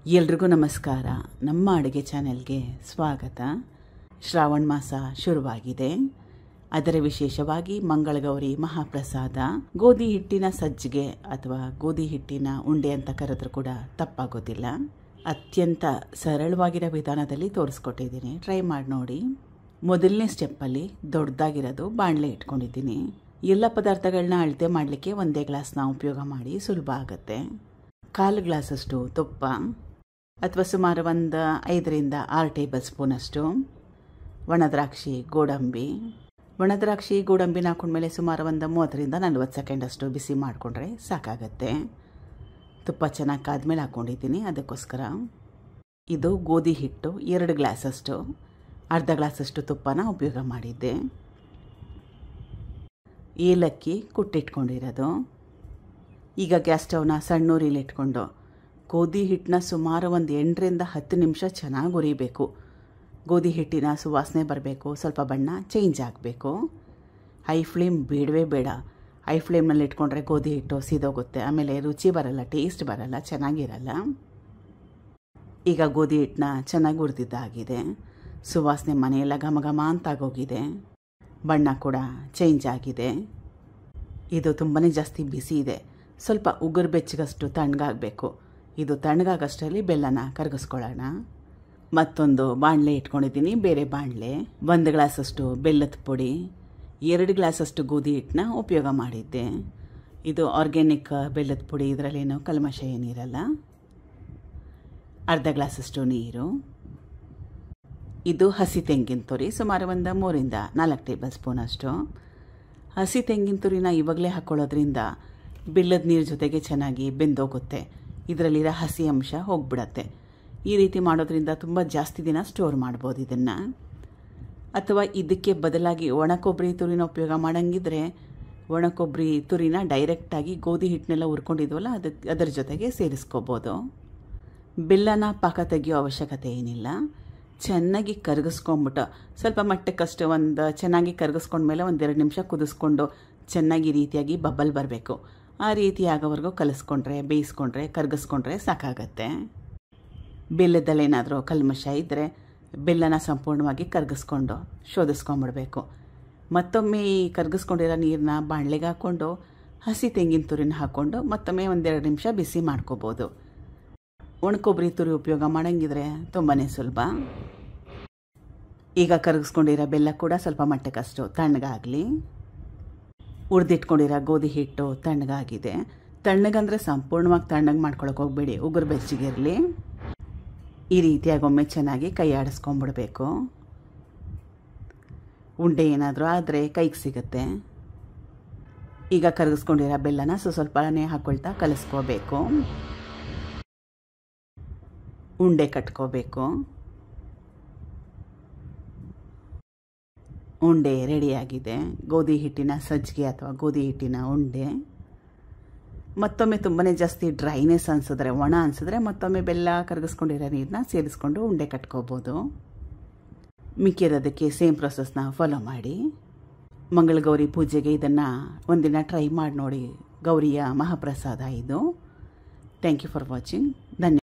ಎಲ್ರಿಗೂ ನಮಸ್ಕಾರ. ನಮ್ಮ ಅಡುಗೆ ಚಾನೆಲ್ಗೆ ಸ್ವಾಗತ. ಶ್ರಾವಣ ಮಾಸ ಶುರುವಾಗಿದೆ. ಅದರ ವಿಶೇಷವಾಗಿ ಮಂಗಳಗೌರಿ ಮಹಾಪ್ರಸಾದ ಗೋಧಿ ಹಿಟ್ಟಿನ ಸಜ್ಜಿಗೆ ಅಥವಾ ಗೋಧಿ ಹಿಟ್ಟಿನ ಉಂಡೆ ಅಂತ ಕರೆದ್ರೂ ಕೂಡ ತಪ್ಪಾಗೋದಿಲ್ಲ. ಅತ್ಯಂತ ಸರಳವಾಗಿರೋ ವಿಧಾನದಲ್ಲಿ ತೋರಿಸ್ಕೊಟ್ಟಿದ್ದೀನಿ, ಟ್ರೈ ಮಾಡಿ ನೋಡಿ. ಮೊದಲನೇ ಸ್ಟೆಪ್ಪಲ್ಲಿ ದೊಡ್ಡದಾಗಿರೋದು ಬಾಣಲೆ ಇಟ್ಕೊಂಡಿದ್ದೀನಿ. ಎಲ್ಲ ಪದಾರ್ಥಗಳನ್ನ ಅಳತೆ ಮಾಡಲಿಕ್ಕೆ ಒಂದೇ ಗ್ಲಾಸ್ನ ಉಪಯೋಗ ಮಾಡಿ ಸುಲಭ ಆಗುತ್ತೆ. 1/4 ಗ್ಲಾಸಷ್ಟು ತುಪ್ಪ ಅಥವಾ ಸುಮಾರು ಒಂದು 5ರಿಂದ 6 ಟೇಬಲ್ ಸ್ಪೂನಷ್ಟು ಒಣದ್ರಾಕ್ಷಿ ಗೋಡಂಬಿನ ಹಾಕೊಂಡ್ಮೇಲೆ ಸುಮಾರು ಒಂದು 30ರಿಂದ 40 ಸೆಕೆಂಡಷ್ಟು ಬಿಸಿ ಮಾಡಿಕೊಂಡ್ರೆ ಸಾಕಾಗತ್ತೆ. ತುಪ್ಪ ಚೆನ್ನಾಗಿ ಕಾದ್ಮೇಲೆ ಹಾಕ್ಕೊಂಡಿದ್ದೀನಿ. ಅದಕ್ಕೋಸ್ಕರ ಇದು ಗೋಧಿ ಹಿಟ್ಟು 2 ಗ್ಲಾಸಷ್ಟು, ಅರ್ಧ ಗ್ಲಾಸಷ್ಟು ತುಪ್ಪನ ಉಪಯೋಗ ಮಾಡಿದ್ದೆ. ಏಲಕ್ಕಿ ಕುಟ್ಟಿಟ್ಕೊಂಡಿರೋದು. ಈಗ ಗ್ಯಾಸ್ ಸ್ಟವ್ನ ಸಣ್ಣ ಉರಿಲಿ ಇಟ್ಕೊಂಡು ಗೋಧಿ ಹಿಟ್ಟನ್ನ ಸುಮಾರು ಒಂದು 8ರಿಂದ 10 ನಿಮಿಷ ಚೆನ್ನಾಗಿ ಹುರಿಬೇಕು. ಗೋಧಿ ಹಿಟ್ಟಿನ ಸುವಾಸನೆ ಬರಬೇಕು, ಸ್ವಲ್ಪ ಬಣ್ಣ ಚೇಂಜ್ ಆಗಬೇಕು. ಹೈ ಫ್ಲೇಮ್ ಬೇಡವೇ ಬೇಡ. ಹೈ ಫ್ಲೇಮ್ನಲ್ಲಿ ಇಟ್ಕೊಂಡ್ರೆ ಗೋಧಿ ಹಿಟ್ಟು ಸಿದೋಗುತ್ತೆ, ಆಮೇಲೆ ರುಚಿ ಬರಲ್ಲ, ಟೇಸ್ಟ್ ಬರಲ್ಲ, ಚೆನ್ನಾಗಿರಲ್ಲ. ಈಗ ಗೋಧಿ ಹಿಟ್ಟನ್ನ ಚೆನ್ನಾಗಿ ಹುರಿದಿದ್ದಾಗಿದೆ. ಸುವಾಸನೆ ಮನೆಯೆಲ್ಲ ಘಮ ಅಂತಾಗೋಗಿದೆ. ಬಣ್ಣ ಕೂಡ ಚೇಂಜ್ ಆಗಿದೆ. ಇದು ತುಂಬಾ ಜಾಸ್ತಿ ಬಿಸಿ ಇದೆ. ಸ್ವಲ್ಪ ಉಗುರು ಬೆಚ್ಚಗಷ್ಟು ತಣ್ಣಗಾಗಬೇಕು. ಇದು ತಣ್ಣಗಾಗಷ್ಟರಲ್ಲಿ ಬೆಲ್ಲನ ಕರಗಿಸ್ಕೊಳ್ಳೋಣ. ಮತ್ತೊಂದು ಬಾಣಲೆ ಇಟ್ಕೊಂಡಿದ್ದೀನಿ, ಬೇರೆ ಬಾಣಲೆ. 1 ಗ್ಲಾಸಷ್ಟು ಬೆಲ್ಲದ ಪುಡಿ, 2 ಗ್ಲಾಸಷ್ಟು ಗೋಧಿ ಹಿಟ್ಟನ್ನ ಉಪಯೋಗ ಮಾಡಿದ್ದೆ. ಇದು ಆರ್ಗ್ಯಾನಿಕ್ ಬೆಲ್ಲದ ಪುಡಿ, ಇದರಲ್ಲೇನು ಕಲ್ಮಶ ಏನಿರಲ್ಲ. ಅರ್ಧ ಗ್ಲಾಸಷ್ಟು ನೀರು. ಇದು ಹಸಿ ತೆಂಗಿನ ತುರಿ, ಸುಮಾರು ಒಂದು 3ರಿಂದ 4 ಟೇಬಲ್ ಸ್ಪೂನಷ್ಟು. ಹಸಿ ತೆಂಗಿನ ತುರಿನ ಇವಾಗಲೇ ಹಾಕ್ಕೊಳ್ಳೋದ್ರಿಂದ ಬೆಲ್ಲದ ನೀರು ಜೊತೆಗೆ ಚೆನ್ನಾಗಿ ಬೆಂದೋಗುತ್ತೆ. ಇದರಲ್ಲಿರೋ ಹಸಿ ಅಂಶ ಹೋಗ್ಬಿಡತ್ತೆ. ಈ ರೀತಿ ಮಾಡೋದ್ರಿಂದ ತುಂಬ ಜಾಸ್ತಿ ದಿನ ಸ್ಟೋರ್ ಮಾಡ್ಬೋದು ಇದನ್ನು. ಅಥವಾ ಇದಕ್ಕೆ ಬದಲಾಗಿ ಒಣಕೊಬ್ಬರಿ ತುರಿನ ಉಪಯೋಗ ಮಾಡೋಂಗಿದ್ರೆ ಒಣಕೊಬ್ಬರಿ ತುರಿನ ಡೈರೆಕ್ಟಾಗಿ ಗೋಧಿ ಹಿಟ್ಟನ್ನೆಲ್ಲ ಹುರ್ಕೊಂಡಿದ್ವಲ್ಲ ಅದರ ಜೊತೆಗೆ ಸೇರಿಸ್ಕೋಬೋದು. ಬೆಲ್ಲನ ಪಾಕ ತೆಗೆಯೋ ಅವಶ್ಯಕತೆ ಏನಿಲ್ಲ. ಚೆನ್ನಾಗಿ ಕರಗಿಸ್ಕೊಂಬಿಟ್ಟು ಸ್ವಲ್ಪ ಮಟ್ಟಕ್ಕಷ್ಟು ಚೆನ್ನಾಗಿ ಕರಗಿಸ್ಕೊಂಡ್ಮೇಲೆ 1-2 ನಿಮಿಷ ಕುದಿಸ್ಕೊಂಡು ಚೆನ್ನಾಗಿ ರೀತಿಯಾಗಿ ಬಬ್ಬಲ್ ಬರಬೇಕು. ಆ ರೀತಿ ಆಗೋವರೆಗೂ ಬೇಯಿಸ್ಕೊಂಡ್ರೆ ಕರಗಿಸ್ಕೊಂಡ್ರೆ ಸಾಕಾಗತ್ತೆ. ಬೆಲ್ಲದಲ್ಲೇನಾದರೂ ಕಲ್ಮಶ ಇದ್ದರೆ ಬೆಲ್ಲನ ಸಂಪೂರ್ಣವಾಗಿ ಕರಗಿಸ್ಕೊಂಡು ಶೋಧಿಸ್ಕೊಂಬಿಡ್ಬೇಕು. ಮತ್ತೊಮ್ಮೆ ಈ ಕರಗಿಸ್ಕೊಂಡಿರೋ ನೀರನ್ನ ಬಾಣಲೆಗೆ ಹಾಕ್ಕೊಂಡು ಹಸಿ ತೆಂಗಿನ ತುರಿನ ಹಾಕ್ಕೊಂಡು ಮತ್ತೊಮ್ಮೆ 1-2 ನಿಮಿಷ ಬಿಸಿ ಮಾಡ್ಕೋಬೋದು. ಒಣಕೊಬ್ಬರಿ ತುರಿ ಉಪಯೋಗ ಮಾಡೋಂಗಿದ್ರೆ ತುಂಬಾ ಸುಲಭ. ಈಗ ಕರಗಿಸ್ಕೊಂಡಿರೋ ಬೆಲ್ಲ ಕೂಡ ಸ್ವಲ್ಪ ಮಟ್ಟಕ್ಕಷ್ಟು ತಣ್ಣಗಾಗಲಿ. ಹುರಿದಿಟ್ಕೊಂಡಿರೋ ಗೋಧಿ ಹಿಟ್ಟು ತಣ್ಣಗಾಗಿದೆ. ತಣ್ಣಗಂದರೆ ಸಂಪೂರ್ಣವಾಗಿ ತಣ್ಣಗೆ ಮಾಡ್ಕೊಳಕ್ಕೆ ಹೋಗಬೇಡಿ, ಉಗುರು ಬೆಚ್ಚಗಿರಲಿ. ಈ ರೀತಿಯಾಗಿ ಒಮ್ಮೆ ಚೆನ್ನಾಗಿ ಕೈ ಆಡಿಸ್ಕೊಂಡ್ಬಿಡ್ಬೇಕು. ಉಂಡೆ ಏನಾದರೂ ಆದರೆ ಕೈಗೆ ಸಿಗುತ್ತೆ. ಈಗ ಕರಗಿಸ್ಕೊಂಡಿರೋ ಬೆಲ್ಲನ ಸ್ವಲ್ಪನೇ ಹಾಕ್ಕೊಳ್ತಾ ಕಲಿಸ್ಕೋಬೇಕು. ಉಂಡೆ ಕಟ್ಕೋಬೇಕು. ಉಂಡೆ ರೆಡಿಯಾಗಿದೆ. ಗೋಧಿ ಹಿಟ್ಟಿನ ಸಜ್ಜಿಗೆ ಅಥವಾ ಗೋಧಿ ಹಿಟ್ಟಿನ ಉಂಡೆ. ಮತ್ತೊಮ್ಮೆ ತುಂಬಾ ಜಾಸ್ತಿ ಡ್ರೈನೆಸ್ ಅನಿಸಿದ್ರೆ, ಒಣ ಅನಿಸಿದ್ರೆ ಮತ್ತೊಮ್ಮೆ ಬೆಲ್ಲ ಕರಗಿಸ್ಕೊಂಡಿರೋ ನೀರನ್ನ ಸೇರಿಸ್ಕೊಂಡು ಉಂಡೆ ಕಟ್ಕೋಬೋದು. ಮಿಕ್ಕಿರೋದಕ್ಕೆ ಸೇಮ್ ಪ್ರೊಸೆಸ್ನ ಫಾಲೋ ಮಾಡಿ. ಮಂಗಳಗೌರಿ ಪೂಜೆಗೆ ಇದನ್ನು ಒಂದಿನ ಟ್ರೈ ಮಾಡಿ ನೋಡಿ. ಗೌರಿಯ ಮಹಾಪ್ರಸಾದ ಇದು. Thank you for watching. ಧನ್ಯವಾದ.